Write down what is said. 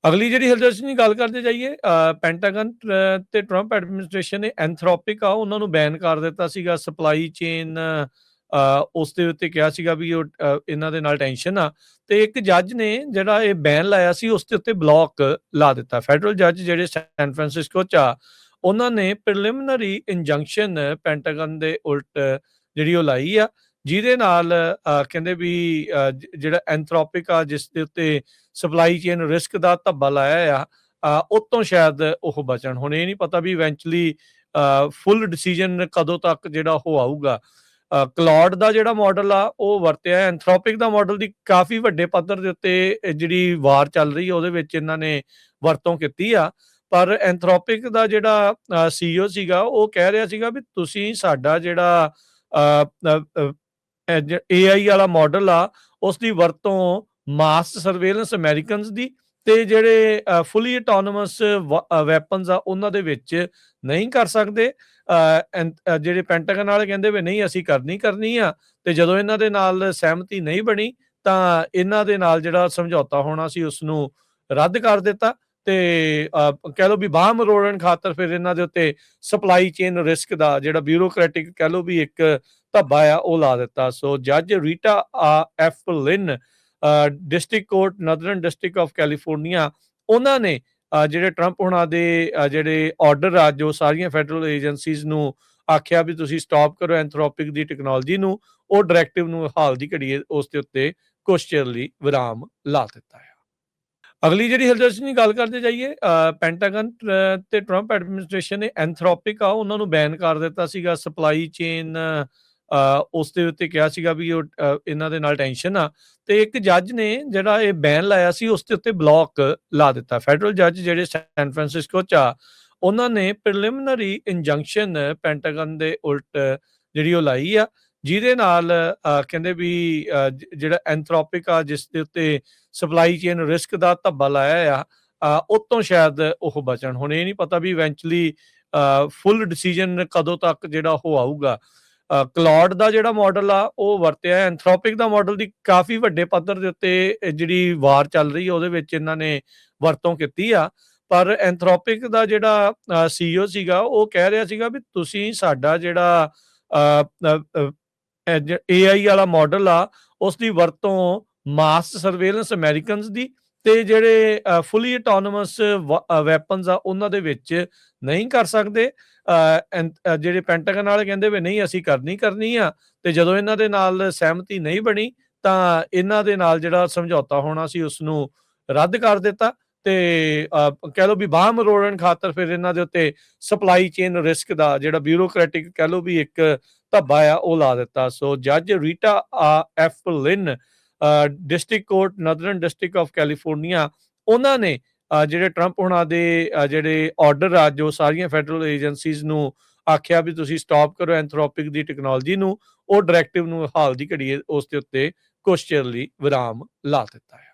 ਅਗਲੀ ਜਿਹੜੀ ਹਿਲਜੁਲ ਦੀ ਗੱਲ ਕਰਦੇ ਜਾਈਏ ਪੈਂਟਾਗਨ ਤੇ ਟਰੰਪ ਐਡਮਿਨਿਸਟ੍ਰੇਸ਼ਨ ਨੇ ਐਂਥਰੋਪਿਕ ਆ ਉਹਨਾਂ ਨੂੰ ਬੈਨ ਕਰ ਦਿੱਤਾ ਸੀਗਾ ਸਪਲਾਈ ਚੇਨ ਉਸ ਦੇ ਉੱਤੇ ਕਿਹਾ ਸੀਗਾ ਵੀ ਉਹ ਇਹਨਾਂ ਦੇ ਨਾਲ ਟੈਨਸ਼ਨ ਆ ਤੇ ਇੱਕ ਜੱਜ ਨੇ ਜਿਹੜਾ ਇਹ ਬੈਨ ਲਾਇਆ ਸੀ ਉਸ ਦੇ ਉੱਤੇ ਬਲੌਕ ਲਾ ਦਿੱਤਾ। ਫੈਡਰਲ ਜੱਜ ਜਿਹੜੇ ਸੈਨ ਫਰਾਂਸਿਸਕੋ ਚ ਆ ਉਹਨਾਂ ਨੇ ਪ੍ਰੀਲਿਮਿਨਰੀ ਇੰਜੰਕਸ਼ਨ ਪੈਂਟਾਗਨ ਦੇ ਉਲਟ ਜਿਹੜੀ ਉਹ ਲਾਈ ਆ ਜਿਹਦੇ ਨਾਲ ਕਹਿੰਦੇ ਵੀ ਜਿਹੜਾ ਐਂਥਰੋਪਿਕ ਆ ਜਿਸ ਦੇ ਉੱਤੇ ਸਪਲਾਈ ਚੇਨ ਰਿਸਕ ਦਾ ਧੱਬਾ ਲਾਇਆ ਆ ਉਤੋਂ ਸ਼ਾਇਦ ਉਹ ਬਚਣ। ਹੁਣ ਇਹ ਨਹੀਂ ਪਤਾ ਵੀ ਇਵੈਂਚੁਅਲੀ ਫੁੱਲ ਡਿਸੀਜਨ ਕਦੋਂ ਤੱਕ ਜਿਹੜਾ ਉਹ ਆਊਗਾ। ਕਲਾਉਡ ਦਾ ਜਿਹੜਾ ਮਾਡਲ ਆ ਉਹ ਵਰਤਿਆ ਐਂਥਰੋਪਿਕ ਦਾ ਮਾਡਲ ਦੀ ਕਾਫੀ ਵੱਡੇ ਪੱਧਰ ਦੇ ਉੱਤੇ ਜਿਹੜੀ ਵਾਰ ਚੱਲ ਰਹੀ ਹੈ ਉਹਦੇ ਵਿੱਚ ਇਹਨਾਂ ਨੇ ਵਰਤੋਂ ਕੀਤੀ ਆ। ਪਰ ਐਂਥਰੋਪਿਕ ਦਾ ਜਿਹੜਾ CEO ਸੀਗਾ ਉਹ ਕਹਿ ਰਿਹਾ ਸੀਗਾ ਵੀ ਤੁਸੀਂ ਸਾਡਾ ਜਿਹੜਾ AI ਵਾਲਾ ਮਾਡਲ ਆ ਉਸ ਦੀ ਵਰਤੋਂ ਮਾਸ ਸਰਵੇਲੈਂਸ ਅਮਰੀਕਨਸ ਦੀ ਤੇ ਜਿਹੜੇ ਫੁੱਲੀ ਆਟੋਨੋਮਸ ਵੈਪਨਸ ਆ ਉਹਨਾਂ ਦੇ ਵਿੱਚ ਨਹੀਂ ਕਰ ਸਕਦੇ। ਜਿਹੜੇ ਪੈਂਟਾਗਨ ਵਾਲੇ ਕਹਿੰਦੇ ਵੀ ਨਹੀਂ ਅਸੀਂ ਕਰਨੀ ਆ ਤੇ ਜਦੋਂ ਇਹਨਾਂ ਦੇ ਨਾਲ ਸਹਿਮਤੀ ਨਹੀਂ ਬਣੀ ਤਾਂ ਇਹਨਾਂ ਦੇ ਨਾਲ ਜਿਹੜਾ ਸਮਝੌਤਾ ਹੋਣਾ ਸੀ ਉਸ ਨੂੰ ਰੱਦ ਕਰ ਦਿੱਤਾ ਤੇ ਕਹਿ ਲਓ ਵੀ ਬਾਹ ਮਰੋੜਨ ਖਾਤਰ ਫਿਰ ਇਹਨਾਂ ਦੇ ਉੱਤੇ ਸਪਲਾਈ ਚੇਨ ਰਿਸਕ ਦਾ ਜਿਹੜਾ ਬਿਊਰੋਕ੍ਰੈਟਿਕ ਕਹਿ ਲਓ ਵੀ ਇੱਕ ਧੱਬਾ ਆ ਉਹ ਲਾ ਦਿੱਤਾ। ਸੋ ਜੱਜ Rita F Lin district court northern district of California ਉਹਨਾਂ ਨੇ ਜਿਹੜੇ ਟਰੰਪ ਹੁਣਾਂ ਦੇ ਜਿਹੜੇ ਆਰਡਰ ਆ ਜੋ ਸਾਰੀਆਂ ਫੈਡਰਲ ਏਜੰਸੀਜ਼ ਨੂੰ ਆਖਿਆ ਵੀ ਤੁਸੀਂ ਸਟਾਪ ਕਰੋ ਐਂਥਰੋਪਿਕ ਦੀ ਟੈਕਨੋਲੋਜੀ ਨੂੰ ਉਹ ਡਾਇਰੈਕਟਿਵ ਨੂੰ ਹਾਲ ਦੀ ਘੜੀ ਉਸ ਦੇ ਉੱਤੇ ਕੁਛ ਚਿਰ ਲਈ ਵਿਰਾਮ ਲਾ ਦਿੱਤਾ ਹੈ। ਅਗਲੀ ਜਿਹੜੀ ਹਿਲਜੁਲ ਦੀ ਗੱਲ ਕਰਦੇ ਜਾਈਏ ਪੈਂਟਾਗਨ ਤੇ ਟਰੰਪ ਐਡਮਿਨਿਸਟ੍ਰੇਸ਼ਨ ਨੇ ਐਂਥਰੋਪਿਕ ਆ ਉਹਨਾਂ ਨੂੰ ਬੈਨ ਕਰ ਦਿੱਤਾ ਸੀਗਾ ਸਪਲਾਈ ਚੇਨ ਉਸ ਦੇ ਉੱਤੇ ਕਿਹਾ ਸੀਗਾ ਵੀ ਉਹ ਇਹਨਾਂ ਦੇ ਨਾਲ ਟੈਨਸ਼ਨ ਆ ਤੇ ਇੱਕ ਜੱਜ ਨੇ ਜਿਹੜਾ ਇਹ ਬੈਨ ਲਾਇਆ ਸੀ ਉਸ ਦੇ ਉੱਤੇ ਬਲੌਕ ਲਾ ਦਿੱਤਾ। ਫੈਡਰਲ ਜੱਜ ਜਿਹੜੇ ਸੈਨ ਫਰਾਂਸਿਸਕੋ ਚ ਆ ਉਹਨਾਂ ਨੇ ਪ੍ਰੀਲਿਮਿਨਰੀ ਇੰਜੰਕਸ਼ਨ ਪੈਂਟਾਗਨ ਦੇ ਉਲਟ ਜਿਹੜੀ ਉਹ ਲਾਈ ਆ ਜਿਹਦੇ ਨਾਲ ਕਹਿੰਦੇ ਵੀ ਜਿਹੜਾ ਐਂਥਰੋਪਿਕ ਆ ਜਿਸ ਦੇ ਉੱਤੇ ਸਪਲਾਈ ਚੇਨ ਰਿਸਕ ਦਾ ਧੱਬਾ ਲਾਇਆ ਆ ਉਤੋਂ ਸ਼ਾਇਦ ਉਹ ਬਚਣ। ਹੁਣ ਇਹ ਨਹੀਂ ਪਤਾ ਵੀ ਇਵੈਂਚੁਅਲੀ ਫੁੱਲ ਡਿਸੀਜਨ ਕਦੋਂ ਤੱਕ ਜਿਹੜਾ ਉਹ ਆਊਗਾ। ਕਲਾਉਡ ਦਾ ਜਿਹੜਾ ਮਾਡਲ ਆ ਉਹ ਵਰਤਿਆ ਐਂਥਰੋਪਿਕ ਦਾ ਮਾਡਲ ਦੀ ਕਾਫੀ ਵੱਡੇ ਪੱਧਰ ਦੇ ਉੱਤੇ ਜਿਹੜੀ ਵਾਰ ਚੱਲ ਰਹੀ ਹੈ ਉਹਦੇ ਵਿੱਚ ਇਹਨਾਂ ਨੇ ਵਰਤੋਂ ਕੀਤੀ ਆ। ਪਰ ਐਂਥਰੋਪਿਕ ਦਾ ਜਿਹੜਾ CEO ਸੀਗਾ ਉਹ ਕਹਿ ਰਿਹਾ ਸੀਗਾ ਵੀ ਤੁਸੀਂ ਸਾਡਾ ਜਿਹੜਾ AI ਵਾਲਾ ਮਾਡਲ ਆ ਉਸ ਦੀ ਵਰਤੋਂ ਮਾਸ ਸਰਵੇਲੈਂਸ ਅਮਰੀਕਨਸ ਦੀ ਤੇ ਜਿਹੜੇ ਫੁੱਲੀ ਆਟੋਨੋਮਸ ਵੈਪਨਸ ਆ ਉਹਨਾਂ ਦੇ ਵਿੱਚ ਨਹੀਂ ਕਰ ਸਕਦੇ। ਜਿਹੜੇ ਪੈਂਟਾਗਨ ਵਾਲੇ ਕਹਿੰਦੇ ਵੀ ਨਹੀਂ ਅਸੀਂ ਕਰਨੀ ਆ ਤੇ ਜਦੋਂ ਇਹਨਾਂ ਦੇ ਨਾਲ ਸਹਿਮਤੀ ਨਹੀਂ ਬਣੀ ਤਾਂ ਇਹਨਾਂ ਦੇ ਨਾਲ ਜਿਹੜਾ ਸਮਝੌਤਾ ਹੋਣਾ ਸੀ ਉਸ ਨੂੰ ਰੱਦ ਕਰ ਦਿੱਤਾ ਤੇ ਕਹਿ ਲਓ ਵੀ ਬਾਹ ਮਰੋੜਨ ਖਾਤਰ ਫਿਰ ਇਹਨਾਂ ਦੇ ਉੱਤੇ ਸਪਲਾਈ ਚੇਨ ਰਿਸਕ ਦਾ ਜਿਹੜਾ ਬਿਊਰੋਕ੍ਰੈਟਿਕ ਕਹਿ ਲਓ ਵੀ ਇੱਕ ਧੱਬਾ ਆ ਉਹ ਲਾ ਦਿੱਤਾ। ਸੋ ਜੱਜ Rita F Lin district court northern district of California ਉਹਨਾਂ ਨੇ ਜਿਹੜੇ ਟਰੰਪ ਹੁਣਾਂ ਦੇ ਜਿਹੜੇ ਆਰਡਰ ਆ ਜੋ ਸਾਰੀਆਂ ਫੈਡਰਲ ਏਜੰਸੀਜ਼ ਨੂੰ ਆਖਿਆ ਵੀ ਤੁਸੀਂ ਸਟਾਪ ਕਰੋ ਐਂਥਰੋਪਿਕ ਦੀ ਟੈਕਨੋਲੋਜੀ ਨੂੰ ਉਹ ਡਾਇਰੈਕਟਿਵ ਨੂੰ ਹਾਲ ਦੀ ਘੜੀ ਉਸ ਦੇ ਉੱਤੇ ਕੁਛ ਚਿਰ ਲਈ ਵਿਰਾਮ ਲਾ ਦਿੱਤਾ ਹੈ।